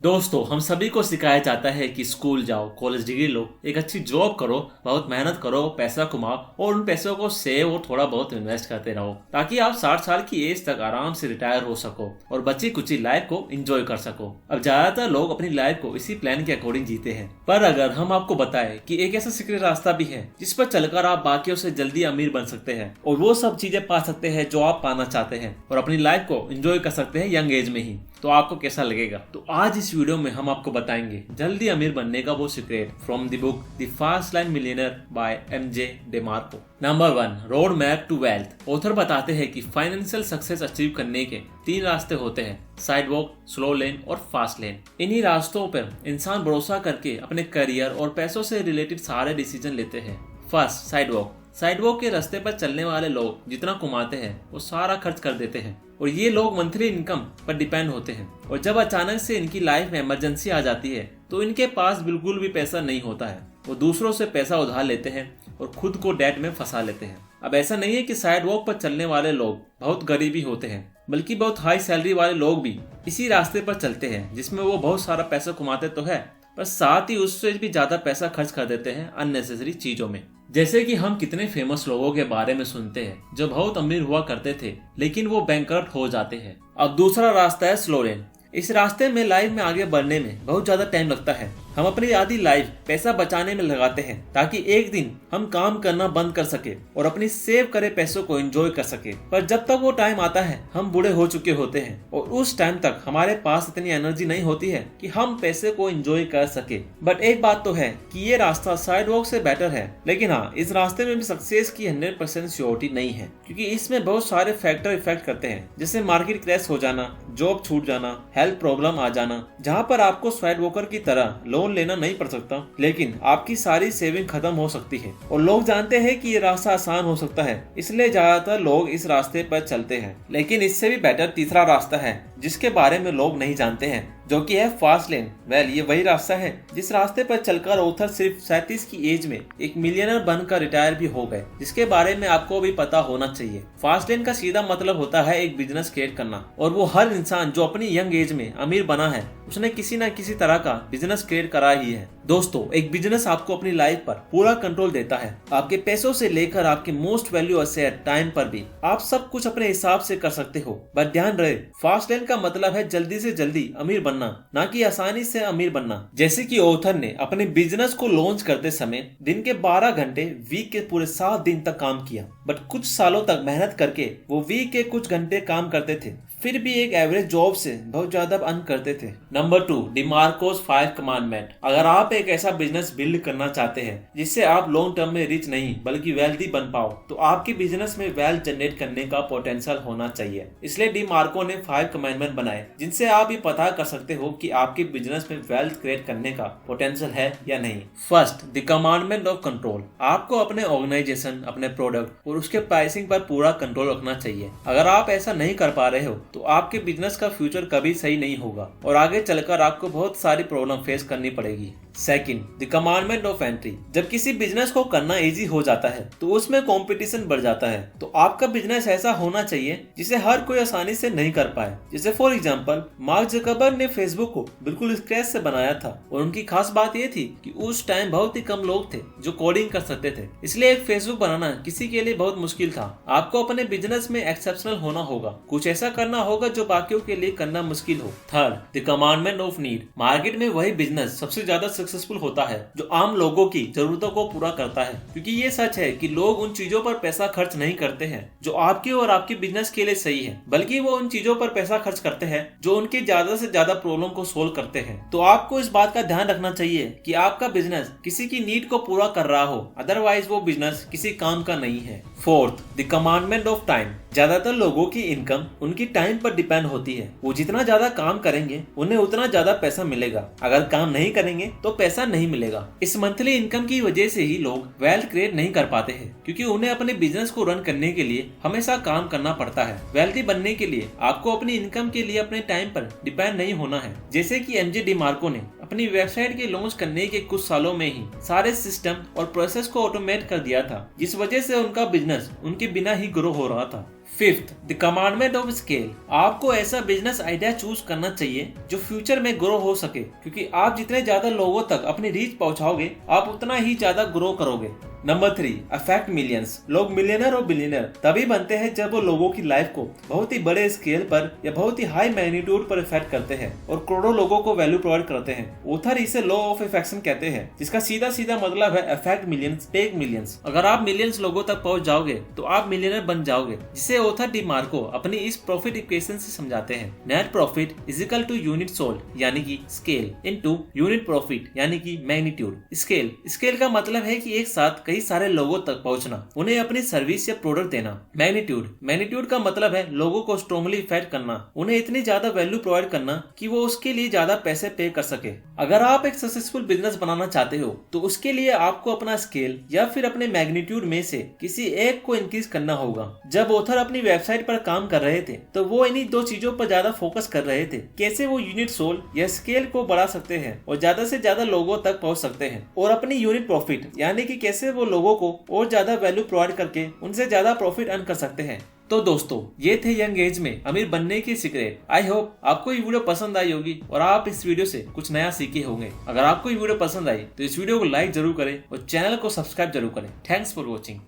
दोस्तों, हम सभी को सिखाया जाता है कि स्कूल जाओ, कॉलेज डिग्री लो, एक अच्छी जॉब करो, बहुत मेहनत करो, पैसा कमाओ और उन पैसों को सेव और थोड़ा बहुत इन्वेस्ट करते रहो ताकि आप 60 साल की एज तक आराम से रिटायर हो सको और बची कुची लाइफ को एंजॉय कर सको। अब ज्यादातर लोग अपनी लाइफ को इसी प्लान के अकॉर्डिंग जीते हैं, पर अगर हम आपको बताएं कि एक ऐसा सीक्रेट रास्ता भी है जिस पर चलकर आप बाकियों से जल्दी अमीर बन सकते हैं और वो सब चीजें पा सकते हैं जो आप पाना चाहते हैं और अपनी लाइफ को एंजॉय कर सकते हैं यंग एज में ही, तो आपको कैसा लगेगा? तो आज इस वीडियो में हम आपको बताएंगे जल्दी अमीर बनने का वो secret from the book the fast lane millionaire by MJ DeMarco. Number 1, road map to wealth. Author बताते हैं कि फाइनेंशियल सक्सेस अचीव करने के 3 रास्ते होते हैं, साइडवॉक, स्लो लेन और फास्ट लेन। इन्हीं रास्तों पर इंसान भरोसा करके अपने करियर और पैसों से रिलेटेड सारे डिसीजन लेते हैं। First, sidewalk. साइडवॉक के रास्ते पर चलने वाले लोग जितना कमाते हैं वो सारा खर्च कर देते हैं और ये लोग मंथली इनकम पर डिपेंड होते हैं और जब अचानक से इनकी लाइफ में इमरजेंसी आ जाती है तो इनके पास बिल्कुल भी पैसा नहीं होता है। वो दूसरों से पैसा उधार लेते हैं और खुद को डेट में फंसा लेते हैं। अब ऐसा नहीं है कि साइड वॉक पर चलने वाले लोग बहुत गरीबी होते हैं, बल्कि बहुत हाई सैलरी वाले लोग भी इसी रास्ते पर चलते हैं जिसमें वो बहुत सारा पैसा कमाते तो है पर साथ ही उससे भी ज्यादा पैसा खर्च कर देते हैं अननेसेसरी चीजों में। जैसे कि हम कितने फेमस लोगों के बारे में सुनते हैं जो बहुत अमीर हुआ करते थे लेकिन वो बैंकरप्ट हो जाते हैं। अब दूसरा रास्ता है स्लो लेन। इस रास्ते में लाइफ में आगे बढ़ने में बहुत ज्यादा टाइम लगता है। हम अपनी आधी लाइफ पैसा बचाने में लगाते हैं ताकि एक दिन हम काम करना बंद कर सके और अपनी सेव करे पैसों को एंजॉय कर सके, पर जब तक वो टाइम आता है हम बूढ़े हो चुके होते हैं और उस टाइम तक हमारे पास इतनी एनर्जी नहीं होती है कि हम पैसे को एंजॉय कर सके। बट एक बात तो है कि ये रास्ता साइड वॉक से बेटर है, लेकिन हाँ, इस रास्ते में भी सक्सेस की 100% श्योरिटी नहीं है क्योंकि इसमें बहुत सारे फैक्टर इफेक्ट करते हैं, जैसे मार्केट क्रैश हो जाना, जॉब छूट जाना, हेल्थ प्रॉब्लम आ जाना, जहाँ पर आपको साइड वॉकर की तरह लोन लेना नहीं पड़ सकता लेकिन आपकी सारी सेविंग खत्म हो सकती है। और लोग जानते हैं कि ये रास्ता आसान हो सकता है, इसलिए ज्यादातर लोग इस रास्ते पर चलते हैं। लेकिन इससे भी बेटर तीसरा रास्ता है जिसके बारे में लोग नहीं जानते हैं, जो कि है फास्ट लेन। ये वही रास्ता है जिस रास्ते पर चलकर ऑथर सिर्फ 37 की एज में एक मिलियनर बनकर रिटायर भी हो गए, जिसके बारे में आपको भी पता होना चाहिए। फास्ट लेन का सीधा मतलब होता है एक बिजनेस क्रिएट करना, और वो हर इंसान जो अपनी यंग एज में अमीर बना है उसने किसी न किसी तरह का बिजनेस क्रिएट करा ही है। दोस्तों, एक बिजनेस आपको अपनी लाइफ पर पूरा कंट्रोल देता है, आपके पैसों से लेकर आपके मोस्ट वैल्यू एसेट टाइम पर भी आप सब कुछ अपने हिसाब से कर सकते हो। बट ध्यान रहे, फास्ट लेन का मतलब है जल्दी से जल्दी अमीर बनना, ना कि आसानी से अमीर बनना। जैसे कि ऑथर ने अपने बिजनेस को लॉन्च करते समय दिन के 12 घंटे वीक के पूरे 7 दिन तक काम किया, बट कुछ सालों तक मेहनत करके वो वीक के कुछ घंटे काम करते थे, फिर भी एक एवरेज जॉब से बहुत ज्यादा अर्न करते थे। Number 2, डिमार्कोस 5 commandment. अगर आप एक ऐसा बिजनेस बिल्ड करना चाहते हैं जिससे आप लॉन्ग टर्म में रिच नहीं बल्कि वेल्दी बन पाओ, तो आपके बिजनेस में वेल्थ जनरेट करने का पोटेंशियल होना चाहिए। इसलिए डिमार्को ने 5 कमांडमेंट बनाए जिनसे आप ये पता कर सकते हो कि आपके बिजनेस में वेल्थ क्रिएट करने का पोटेंशियल है या नहीं। First, the commandment of control. आपको अपने ऑर्गेनाइजेशन, अपने प्रोडक्ट और उसके प्राइसिंग पर पूरा कंट्रोल रखना चाहिए। अगर आप ऐसा नहीं कर पा रहे हो तो आपके बिजनेस का फ्यूचर कभी सही नहीं होगा और आगे चलकर आपको बहुत सारी प्रॉब्लम फेस करनी पड़ेगी। Second, the commandment of entry. जब किसी बिजनेस को करना इजी हो जाता है तो उसमें कंपटीशन बढ़ जाता है, तो आपका बिजनेस ऐसा होना चाहिए जिसे हर कोई आसानी से नहीं कर पाए। जैसे फॉर एग्जांपल, मार्क जकरबर्ग ने फेसबुक को बिल्कुल स्क्रैच से बनाया था और उनकी खास बात यह थी कि उस टाइम बहुत ही कम लोग थे जो कोडिंग कर सकते थे, इसलिए एक फेसबुक बनाना किसी के लिए बहुत मुश्किल था। आपको अपने बिजनेस में एक्सेप्शनल होना होगा, कुछ ऐसा करना होगा जो बाकियों के लिए करना मुश्किल हो। Third, the commandment of need. Market में वही बिजनेस सबसे ज्यादा सक्सेसफुल होता है जो आम लोगों की जरूरतों को पूरा करता है, क्योंकि ये सच है कि लोग उन चीजों पर पैसा खर्च नहीं करते हैं जो आपके और आपके बिजनेस के लिए सही है, बल्कि वो उन चीजों पर पैसा खर्च करते हैं जो उनके ज्यादा से ज्यादा प्रॉब्लम को सोल्व करते हैं। तो आपको इस बात का ध्यान रखना चाहिए कि आपका बिजनेस किसी की नीड को पूरा कर रहा हो, अदरवाइज वो बिजनेस किसी काम का नहीं है। Fourth, the commandment of time. ज्यादातर लोगों की इनकम उनकी टाइम पर डिपेंड होती है। वो जितना ज्यादा काम करेंगे उन्हें उतना ज्यादा पैसा मिलेगा, अगर काम नहीं करेंगे तो पैसा नहीं मिलेगा। इस मंथली इनकम की वजह से ही लोग वेल्थ क्रिएट नहीं कर पाते हैं, क्योंकि उन्हें अपने बिजनेस को रन करने के लिए हमेशा काम करना पड़ता है। वेल्थी बनने के लिए आपको अपनी इनकम के लिए अपने टाइम पर डिपेंड नहीं होना है। जैसे कि एमजे डिमार्को ने अपनी वेबसाइट के लॉन्च करने के कुछ सालों में ही सारे सिस्टम और प्रोसेस को ऑटोमेट कर दिया था, जिस वजह से उनका बिजनेस उनके बिना ही ग्रो हो रहा था। Fifth, the commandment of scale. आपको ऐसा बिजनेस आइडिया चूज करना चाहिए जो फ्यूचर में ग्रो हो सके, क्योंकि आप जितने ज्यादा लोगों तक अपनी रीच पहुंचाओगे आप उतना ही ज्यादा ग्रो करोगे। Number 3, affect millions. लोग मिलियनर और बिलियनर तभी बनते हैं जब वो लोगों की लाइफ को बहुत ही बड़े स्केल पर या बहुत ही हाई मैग्नीट्यूड पर इफेक्ट करते हैं और करोड़ों लोगों को वैल्यू प्रोवाइड करते हैं। ऑथर इसे लॉ ऑफ इफेक्शन कहते हैं, जिसका सीधा सीधा मतलब है अफेक्ट मिलियंस टेक मिलियंस। अगर आप मिलियंस लोगों तक पहुंच जाओगे तो आप मिलियनर बन जाओगे, जिसे ऑथर डी मार्को अपनी इस प्रॉफिट इक्वेशन से समझाते हैं। Net profit is equal to unit sold यानी कि स्केल इनटू यूनिट प्रॉफिट यानी कि मैग्नीट्यूड। स्केल का मतलब है कि एक साथ कई सारे लोगों तक पहुंचना, उन्हें अपनी सर्विस या प्रोडक्ट देना। मैग्नीट्यूड का मतलब है लोगों को स्ट्रांगली इफेक्ट करना, उन्हें इतनी ज्यादा वैल्यू प्रोवाइड करना कि वो उसके लिए ज्यादा पैसे पे कर सके। अगर आप एक सक्सेसफुल बिजनेस बनाना चाहते हो तो उसके लिए आपको अपना स्केल या फिर अपने मैग्नीट्यूड में से किसी एक को इंक्रीज करना होगा। जब ऑथर अपनी वेबसाइट पर काम कर रहे थे तो वो इन्हीं दो चीजों पर ज्यादा फोकस कर रहे थे, कैसे वो यूनिट सोल्ड या स्केल को बढ़ा सकते हैं और ज्यादा से ज्यादा लोगों तक पहुंच सकते हैं, और अपनी यूनिट प्रॉफिट यानी कि कैसे वो लोगों को और ज्यादा वैल्यू प्रोवाइड करके उनसे ज्यादा प्रॉफिट अर्न कर सकते हैं। तो दोस्तों, ये थे यंग एज में अमीर बनने की सीक्रेट। आई होप आपको ये वीडियो पसंद आई होगी और आप इस वीडियो से कुछ नया सीखे होंगे। अगर आपको ये वीडियो पसंद आई तो इस वीडियो को लाइक जरूर करें और चैनल को सब्सक्राइब जरूर करें। Thanks for watching.